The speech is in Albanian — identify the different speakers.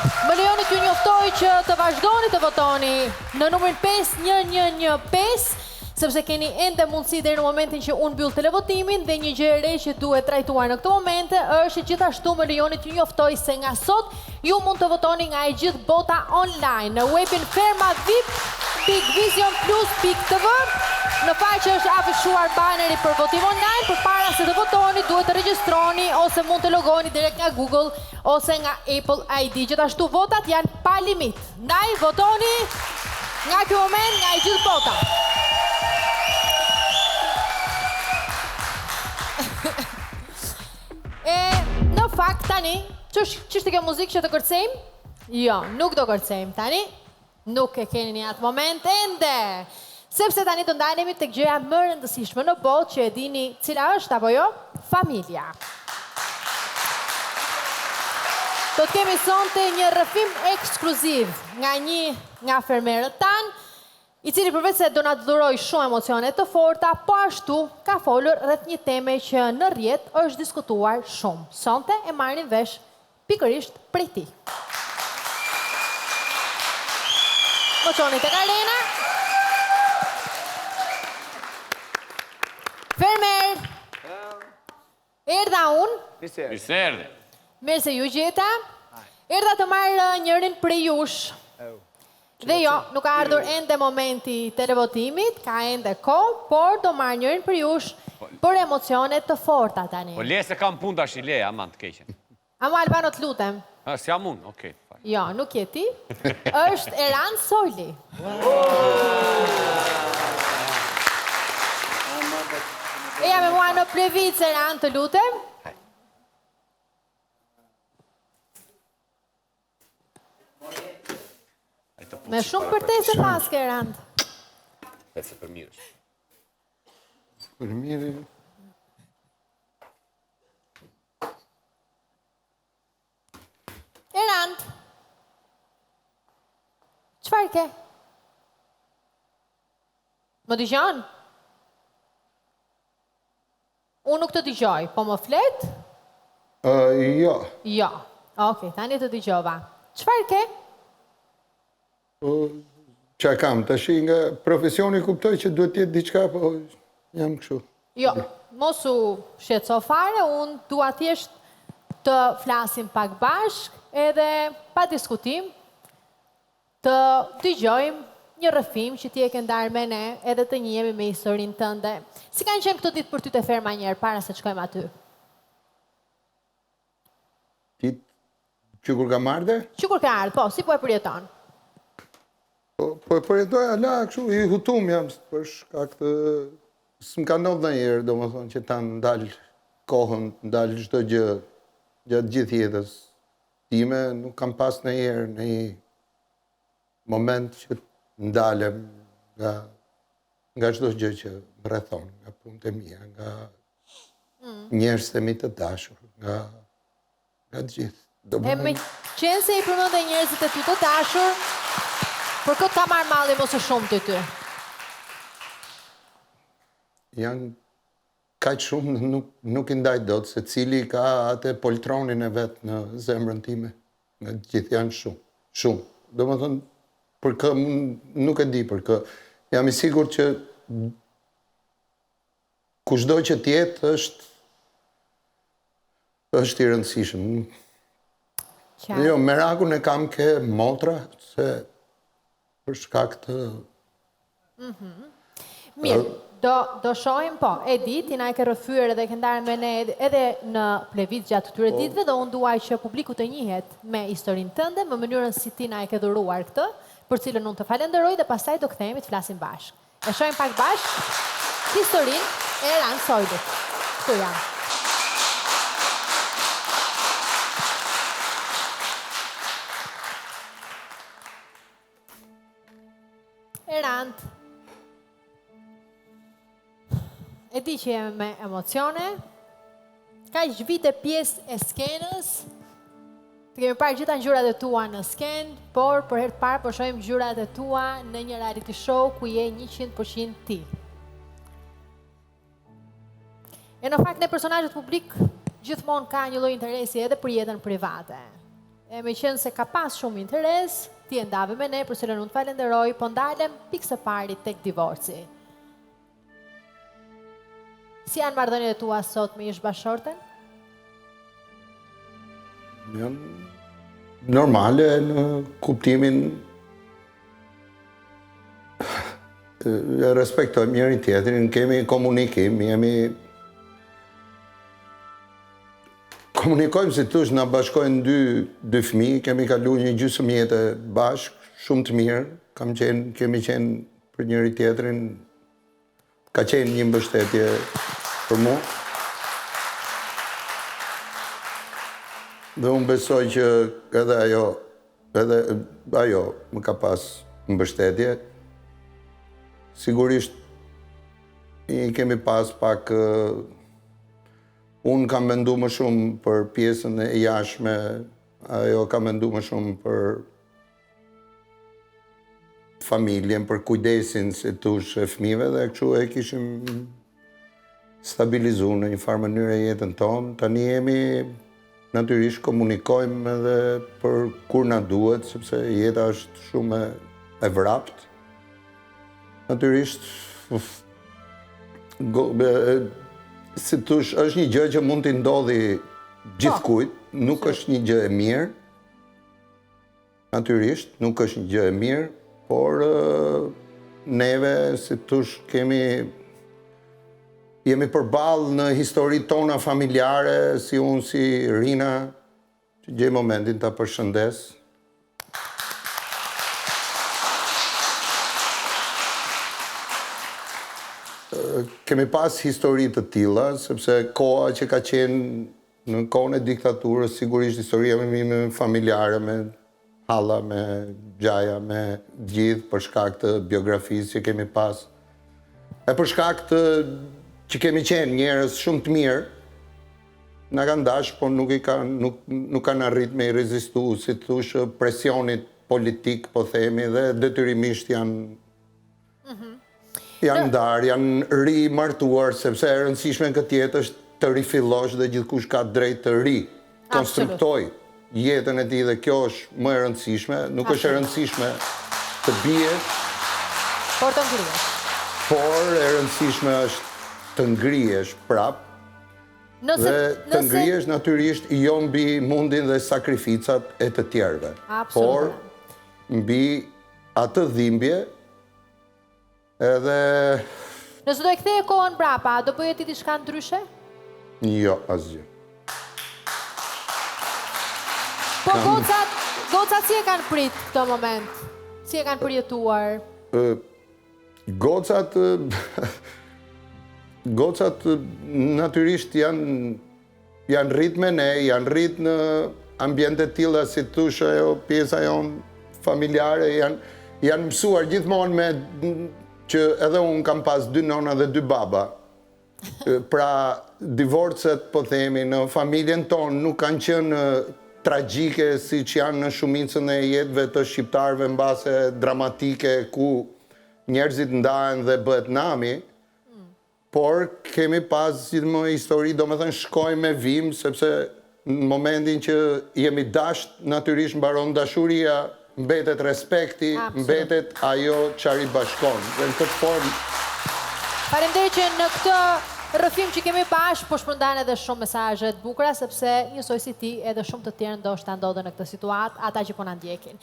Speaker 1: Më lejoni t'ju njoftoj që të vazhdoni të votoni në numrin 5115, sepse keni ende mundësi deri në momentin që unë mbyll televotimin dhe një gjë e re që duhet trajtuar në këtë moment është gjithashtu më lejoni t'ju njoftoj se nga sot ju mund të votoni nga e gjithë bota online në webin fermavip.visionplus.tv. Në fakt që është afishuar baneri për votim online, përpara se të votoni duhet të regjistroni ose mund të logoni direkt nga Google ose nga Apple ID. Gjithashtu votat janë pa limit. Ndaj votoni nga ky moment nga e gjithë bota. Në fakt tani, ç'është kjo muzikë që të kërcejmë? Jo, nuk do kërcejmë tani. Nuk e keni një atë moment ende. Sepse tani të ndalemi tek gjëja më e rëndësishme në botë që e dini cila është apo jo? Familja. Do të kemi sonte një rrëfim ekskluziv nga një nga fermerët tanë, i cili përveç se do na dhuroj shumë emocione të forta, po ashtu ka folur rreth një teme që në rrjet është diskutuar shumë. Sonte e marrin vesh pikërisht prej tij. Mo çoni tek arena. Fermer. Erdha unë.
Speaker 2: Miserde.
Speaker 1: Mirë se ju gjeta. Erdha të marrë njërin prej jush. Dhe jo, nuk ka ardhur ende momenti i televotimit, ka ende kohë, por do marrë njërin prej jush për emocionet të forta tani.
Speaker 2: Po le se kam punë tash, le, aman të keqen.
Speaker 1: Ama Albano të lutem.
Speaker 2: S'jam unë, okej.
Speaker 1: Jo, nuk je ti. Është Eran Sojli. Eja me mua në plevic, Eran, të lutem. Me shumë përtese paske, Eran.
Speaker 2: Përse për mirësh.
Speaker 3: Për mirë.
Speaker 1: Eran. Çfarë ke? Më dëgjon? Unë nuk të dëgjoj, po më flet?
Speaker 3: Jo.
Speaker 1: Jo. Okej, tani të dëgjova. Çfarë ke?
Speaker 3: Qa kam, të shi nga profesioni kuptoj që duhet tjetë diçka, po jam kështu.
Speaker 1: Jo, mos u shqetëso fare, unë dua thjesht të flasim pak bashk, edhe pa diskutim, të dëgjojmë një rrëfim që ti e ke ndarë me ne, edhe të njihemi me historinë tënde. Si kanë qenë këto ditë për ty të ferma njerë, para se të shkojmë aty?
Speaker 3: Ti që kur ka marrë?
Speaker 1: Që kur ka ardhë, po, si po e përjeton?
Speaker 3: Po e përjetoj ala, kështu, i hutum jam, për shkak të... S'm ka ndodhë në njerë, do më thonë, që ta ndalë kohën, ndalë çdo gjë, gjatë gjithë jetës. Time nuk kam pas në njerë në një moment që ndalem nga çdo gjë që më rrethon, nga punët e mia, nga njerëzit e mi të dashur, nga të gjithë.
Speaker 1: E me qenë se i përmendë njerëzit e ty të dashur, për këtë ka marrë malli mos e shumë të ty?
Speaker 3: Janë kaq shumë nuk i ndaj dot, se cili ka atë poltronin e vetë në zemrën time. Nga gjithë janë shumë. Do më thënë, për kë nuk e di për kë. Jam i sigur që kushdo që tjetë është i rëndësishëm. Jo, merakun e kam ke motra, se për shkak të...
Speaker 1: Mirë, do shohim, po, e di, ti na e ke rrëfyer edhe ke ndarë me ne edhe në plevic gjatë këtyre ditëve, dhe unë duaj që publiku të njihet me historinë tënde, më mënyrën si ti na e ke dhuruar këtë, për cilën unë të falenderoj dhe pastaj do kthehemi të flasim bashkë. E shohim pak bashkë historinë e Eran Sojlit. Këtu jam. Erant, e di që jemi me emocione, ka që vite pjesë e skenës, të kemi parë gjitha ngjyrat e tua në skenë, por për herë të parë po shohim ngjyrat e tua në një reality show ku je 100% ti. E në fakt ne personazhet publik gjithmonë ka një lloj interesi edhe për jetën private. E me qenë se ka pas shumë interes, ti e ndave me ne, për cilën unë të falenderoj, po ndalem pikë së pari tek divorci. Si janë marrëdhëniet e tua sot me ish bashorten?
Speaker 3: Janë normale në kuptimin respektojmë njëri tjetrin, kemi komunikim, komunikojmë si tush, na bashkojnë dy fëmijë, kemi kalu një gjysmë jete bashk, shumë të mirë, kemi qenë për njëri tjetrin, ka qenë një mbështetje për mu. Dhe unë besoj që edhe ajo më ka pas mbështetje. Sigurisht, i kemi pas pak... Unë kam mendu më shumë për pjesën e jashtme, ajo kam mendu më shumë për familjen, për kujdesin se tush e fëmijëve dhe kështu e kishim stabilizu në një farë mënyrë jetën tonë. Tani jemi, natyrisht komunikojmë edhe për kur na duhet, sepse jeta është shumë e vrapt. Natyrisht, si tush, është një gjë që mund t'i ndodhi gjithkujt, nuk është një gjë e mirë, natyrisht, nuk është një gjë e mirë, por neve, si tush, jemi përballë në historitë tona familjare, si unë, si Rina, që gjej momentin ta përshëndes. Kemi pas histori të tilla, sepse koha që ka qenë në kohën e diktaturës, sigurisht historia me familjare, me halla, me gjaja, me gjithë, për shkak të biografisë që kemi pas. E për shkak të që kemi qenë njerëz shumë të mirë, na kanë dash, po nuk kanë arrit me i rezistu, si thush, presionit politik, po themi, dhe detyrimisht janë ndarë, janë rimartuar, sepse e rëndësishme në këtë jetë është të rifillosh dhe gjithkush ka drejt të konstruktoj jetën e tij dhe kjo është më e rëndësishme, nuk është e rëndësishme të biesh,
Speaker 1: por të ngrihesh.
Speaker 3: Por e rëndësishme është të ngrihesh prap. Dhe të ngrihesh natyrisht jo mbi mundin dhe sakrificat e të tjerëve, por mbi atë dhimbje. Edhe...
Speaker 1: Nëse do e ktheje kohën brapa, do bëje ti diçka ndryshe?
Speaker 3: Jo, asgjë.
Speaker 1: Po gocat si e kanë prit këto moment? Si e kanë përjetuar?
Speaker 3: Gocat natyrisht janë rrit me ne, janë rrit në ambjente tilla si thush ajo pjesa jonë familjare, janë mësuar gjithmonë me që edhe unë kam pas 2 nona dhe 2 baba. Pra, divorcet, po themi, në familjen tonë nuk kanë qenë tragjike si që janë në shumicën e jetëve të shqiptarëve në base dramatike ku njerëzit ndahen dhe bëhet nami, por kemi pas gjithmonë histori, do me thënë shkojmë me vim, sepse në momentin që jemi dasht, natyrisht mbaron dashuria, mbetet respekti, mbetet ajo çfarë i bashkon. Dhe në këtë formë...
Speaker 1: Faleminderit që në këtë rrëfim që kemi bashkë, po shpërndan edhe shumë mesazhe të bukura, sepse njësoj si ti edhe shumë të tjerë ndoshta ndodhen në këtë situatë, ata që po na ndjekin.